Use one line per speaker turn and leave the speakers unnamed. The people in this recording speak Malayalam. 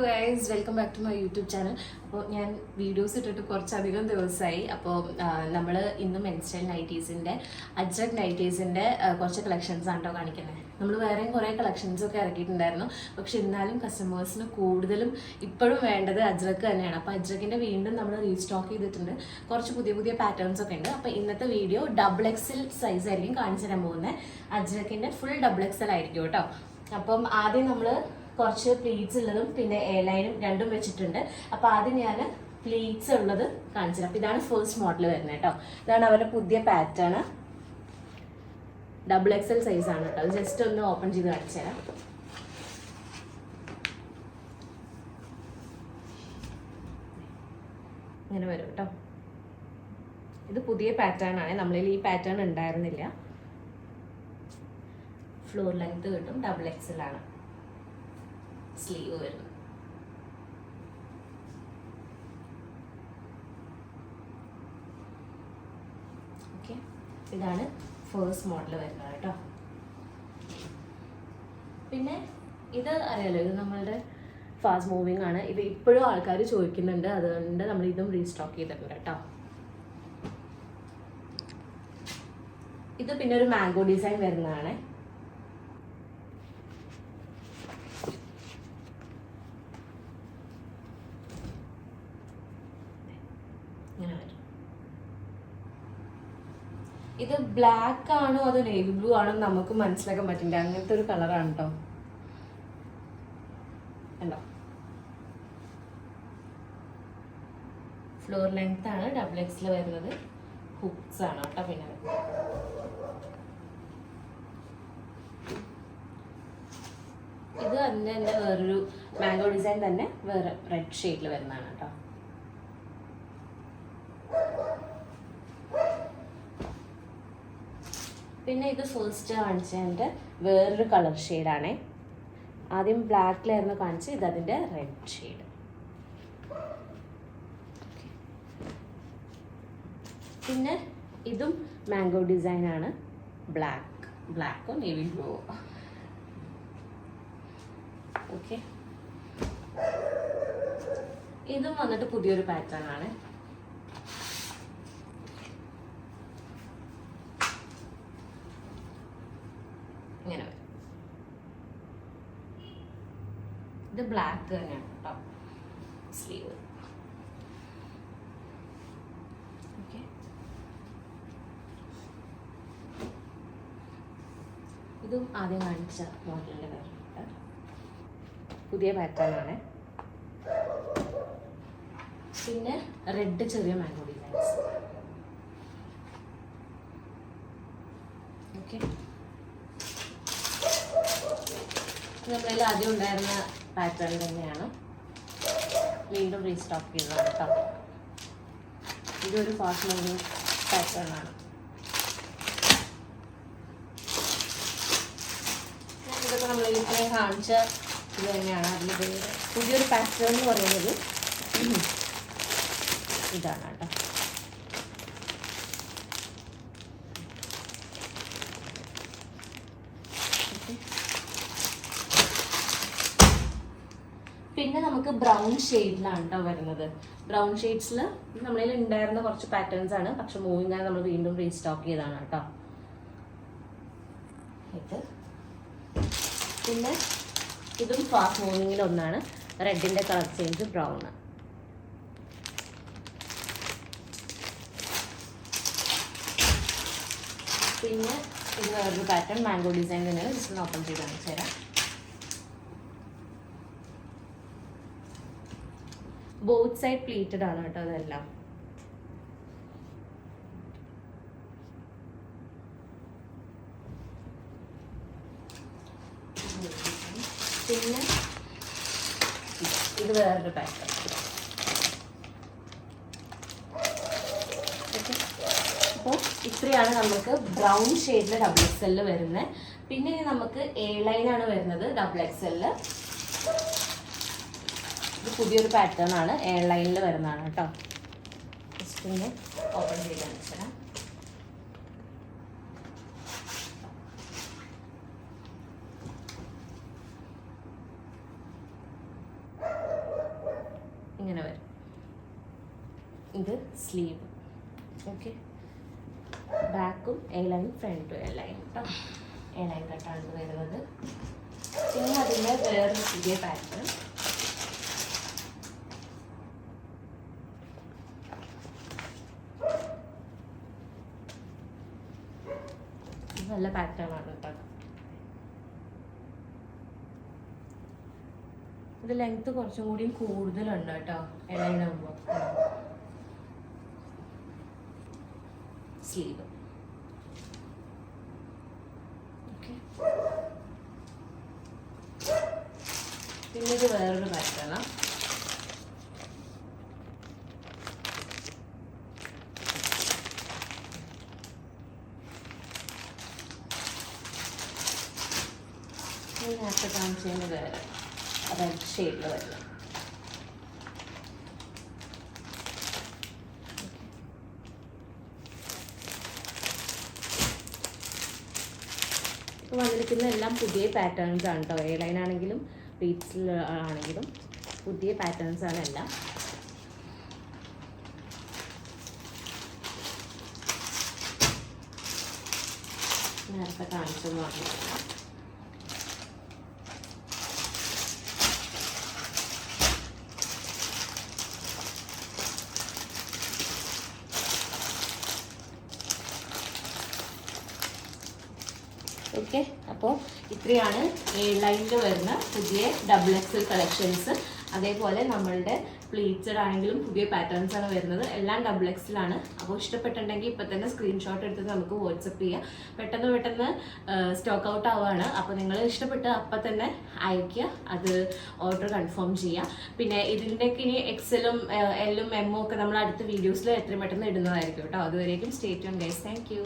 Guys, welcome back to my YouTube channel. അപ്പോൾ ഞാൻ വീഡിയോസ് ഇട്ടിട്ട് കുറച്ചധികം ദിവസമായി. അപ്പോൾ നമ്മൾ ഇന്ന് മെൻസ്റ്റൈൽ നൈറ്റീസിൻ്റെ അജ്രക് നൈറ്റീസിൻ്റെ കുറച്ച് കളക്ഷൻസ് ആണ് കേട്ടോ കാണിക്കുന്നത്. നമ്മൾ വേറെയും കുറേ കളക്ഷൻസൊക്കെ ഇറക്കിയിട്ടുണ്ടായിരുന്നു. പക്ഷെ എന്നാലും കസ്റ്റമേഴ്സിന് കൂടുതലും ഇപ്പോഴും വേണ്ടത് അജ്രക്ക് തന്നെയാണ്. അപ്പോൾ അജ്രക്കിൻ്റെ വീണ്ടും നമ്മൾ റീസ്റ്റോക്ക് ചെയ്തിട്ടുണ്ട്. കുറച്ച് പുതിയ പുതിയ പാറ്റേൺസ് ഒക്കെ ഉണ്ട്. അപ്പോൾ ഇന്നത്തെ വീഡിയോ XXL സൈസ് ആയിരിക്കും കാണിച്ചു തരാൻ പോകുന്നത്. അജ്രക്കിൻ്റെ ഫുൾ XXL ആയിരിക്കും കേട്ടോ. അപ്പം ആദ്യം നമ്മൾ കുറച്ച് പ്ലീറ്റ്സ് ഉള്ളതും പിന്നെ എ ലൈനും രണ്ടും വെച്ചിട്ടുണ്ട്. അപ്പോൾ ആദ്യം ഞാൻ പ്ലീറ്റ്സ് ഉള്ളത് കാണിച്ചു തരാം. അപ്പോൾ ഇതാണ് ഫസ്റ്റ് മോഡൽ വരുന്നത് കേട്ടോ. ഇതാണ് അവരുടെ പുതിയ പാറ്റേൺ. XXL സൈസ് ആണ് കേട്ടോ. അത് ജസ്റ്റ് ഒന്ന് ഓപ്പൺ ചെയ്ത് കാണിച്ചു തരാം. ഇങ്ങനെ വരും കേട്ടോ. ഇത് പുതിയ പാറ്റേൺ ആണ്. നമ്മളിൽ ഈ പാറ്റേൺ ഉണ്ടായിരുന്നില്ല. ഫ്ലോർ ലെങ്ത് കിട്ടും. XXL ആണ്. സ്ലീവ് വരുന്നു. ഓക്കെ, ഇതാണ് ഫസ്റ്റ് മോഡൽ വരുന്നത് കേട്ടോ. പിന്നെ ഇത് അറിയാലോ, ഇത് നമ്മളുടെ ഫാസ്റ്റ് മൂവിങ് ആണ്. ഇത് ഇപ്പോഴും ആൾക്കാർ ചോദിക്കുന്നുണ്ട്. അതുകൊണ്ട് നമ്മൾ ഇതും റീസ്റ്റോക്ക് ചെയ്തിട്ടുണ്ട് കേട്ടോ. ഇത് പിന്നെ ഒരു മാംഗോ ഡിസൈൻ വരുന്നതാണ്. ഇത് ബ്ലാക്ക് ആണോ അതോ നേവി ബ്ലൂ ആണോ നമുക്ക് മനസ്സിലാക്കാൻ പറ്റില്ല. അങ്ങനത്തെ ഒരു കളറാണ് കേട്ടോ. അല്ലോ, ഫ്ലോർ ലെങ്ത് ആണ്. XXL വരുന്നത്. ഹുക്സ് ആണ് കേട്ടോ. പിന്നെ ഇത് അതിൻ്റെ തന്നെ വേറൊരു മാംഗോ ഡിസൈൻ തന്നെ വേറെ റെഡ് ഷെയ്ഡിൽ വരുന്നതാണ് കേട്ടോ. പിന്നെ ഇത് ഫസ്റ്റ് കാണിച്ചതിൻ്റെ വേറൊരു കളർ ഷെയ്ഡാണേ. ആദ്യം ബ്ലാക്കിലായിരുന്നു കാണിച്ചത്. ഇത് അതിൻ്റെ റെഡ് ഷെയ്ഡ്. പിന്നെ ഇതും മാംഗോ ഡിസൈനാണ്. ബ്ലാക്കോ നേവി ബ്ലൂ. ഓക്കെ, ഇതും വന്നിട്ട് പുതിയൊരു പാറ്റേൺ ആണ്. ഇങ്ങനെ വരും. ഇത് ബ്ലാക്ക് തന്നെയാണ് കേട്ടോ. സ്ലീവ്. ഓക്കെ, ഇതും ആദ്യം കാണിച്ച മോഡലിൻ്റെ വേറെ പുതിയ പാറ്റേൺ ആണ്. പിന്നെ റെഡ് ചെറിയ മാംഗോ ഡിസൈൻസ്. ഓക്കെ, നമ്മളിൽ ആദ്യം ഉണ്ടായിരുന്ന പാറ്റേൺ തന്നെയാണ്. വീണ്ടും റീസ്റ്റോക്ക് ചെയ്തതാണ് കേട്ടോ. ഇതൊരു ഫാസ്റ്റ് മൂവിങ് പാറ്റേൺ ആണ്. ഇതൊക്കെ നമ്മളിൽ ഇത്രയും കാണിച്ച ഇത് തന്നെയാണ്. അതിൽ പുതിയൊരു പാറ്റേൺ എന്ന് പറയുന്നത് ഇതാണ് കേട്ടോ. പിന്നെ നമുക്ക് ബ്രൗൺ ഷെയ്ഡിലാണ് കേട്ടോ വരുന്നത്. ബ്രൗൺ ഷെയ്ഡ്സിൽ നമ്മളിൽ ഉണ്ടായിരുന്ന കുറച്ച് പാറ്റേൺസ് ആണ്. പക്ഷെ മൂവിങ് ആണ് നമ്മൾ വീണ്ടും റീസ്റ്റോക്ക് ചെയ്തതാണ് കേട്ടോ. ഇത് പിന്നെ ഇതും ഫാസ്റ്റ് മൂവിങ്ങിൽ ഒന്നാണ്. റെഡിൻ്റെ കളർ ചേഞ്ച് ബ്രൗൺ. പിന്നെ ഇത് വേറൊരു പാറ്റേൺ മാംഗോ ഡിസൈൻ തന്നെയാണ്. ജസ്റ്റ് ഓപ്പൺ ചെയ്ത് കാണിച്ചു തരാം. ബോത്ത് സൈഡ് പ്ലീറ്റഡ് ആണ് കേട്ടോ അതെല്ലാം. പിന്നെ ഇത് വേറൊരു പാറ്റേൺ. ഓക്കെ, അപ്പോൾ ഇത്രയാണ് നമുക്ക് ബ്രൗൺ ഷെയ്ഡിൽ XXL വരുന്നത്. പിന്നെ നമുക്ക് എ ലൈനാണ് വരുന്നത് XXL. ഇത് പുതിയൊരു പാറ്റേൺ ആണ്. എ ലൈനിൽ വരുന്നതാണ് കേട്ടോ. ജസ്റ്റ് ഒന്ന് ഓപ്പൺ ചെയ്ത് കാണിച്ചു തരാം. ഇങ്ങനെ വരും. ഇത് സ്ലീവ്. ഓക്കെ, ബാക്കും എ ലൈൻ, ഫ്രണ്ടും എ ലൈൻ കേട്ടോ. എ ലൈൻ കട്ടാണ് വരുന്നത്. പിന്നെ അതിൻ്റെ വേറൊരു പുതിയ പാറ്റേൺ, നല്ല പാറ്റേൺ ആണ് കേട്ടോ. ഇത് ലെങ്ത് കുറച്ചും കൂടി കൂടുതലുണ്ട് കേട്ടോ ഇളയിനാകുമ്പോൾ. സ്ലീവ്. ഓക്കെ, പിന്നെ ഇത് വേറൊരു പാറ്റേണാണ്. നേരത്തെ കാണിച്ചതിന് വേറെ റെഡ് ഷെയ്ഡിൽ വരുന്നത്. ഇപ്പോൾ വന്നിരിക്കുന്ന എല്ലാം പുതിയ പാറ്റേൺസ് ആണ് കേട്ടോ. എ ലൈൻ ആണെങ്കിലും ബീഡ്സിൽ ആണെങ്കിലും പുതിയ പാറ്റേൺസ് ആണ് എല്ലാം. നേരത്തെ കാണിച്ചെന്ന് പറഞ്ഞില്ല. ഓക്കെ, അപ്പോൾ ഇത്രയാണ് എ ലൈനിൽ വരുന്ന പുതിയ XXL കളക്ഷൻസ്. അതേപോലെ നമ്മളുടെ പ്ലീറ്റഡ് ആണെങ്കിലും പുതിയ പാറ്റേൺസ് ആണ് വരുന്നത്. എല്ലാം XXL ആണ്. അപ്പോൾ ഇഷ്ടപ്പെട്ടിട്ടുണ്ടെങ്കിൽ ഇപ്പം തന്നെ സ്ക്രീൻഷോട്ട് എടുത്ത് നമുക്ക് വാട്സപ്പ് ചെയ്യാം. പെട്ടെന്ന് സ്റ്റോക്ക് ഔട്ട് ആവുകയാണ്. അപ്പോൾ നിങ്ങൾ ഇഷ്ടപ്പെട്ട് അപ്പം തന്നെ അയയ്ക്കുക, അത് ഓർഡർ കൺഫേം ചെയ്യുക. പിന്നെ ഇതിൻ്റെയൊക്കെ ഇനി XL-ഉം L-ഉം M-ഉം ഒക്കെ നമ്മൾ അടുത്ത വീഡിയോസിൽ എത്രയും പെട്ടെന്ന് ഇടുന്നതായിരിക്കും കേട്ടോ. അതുവരേക്കും stay tune guys. Thank you.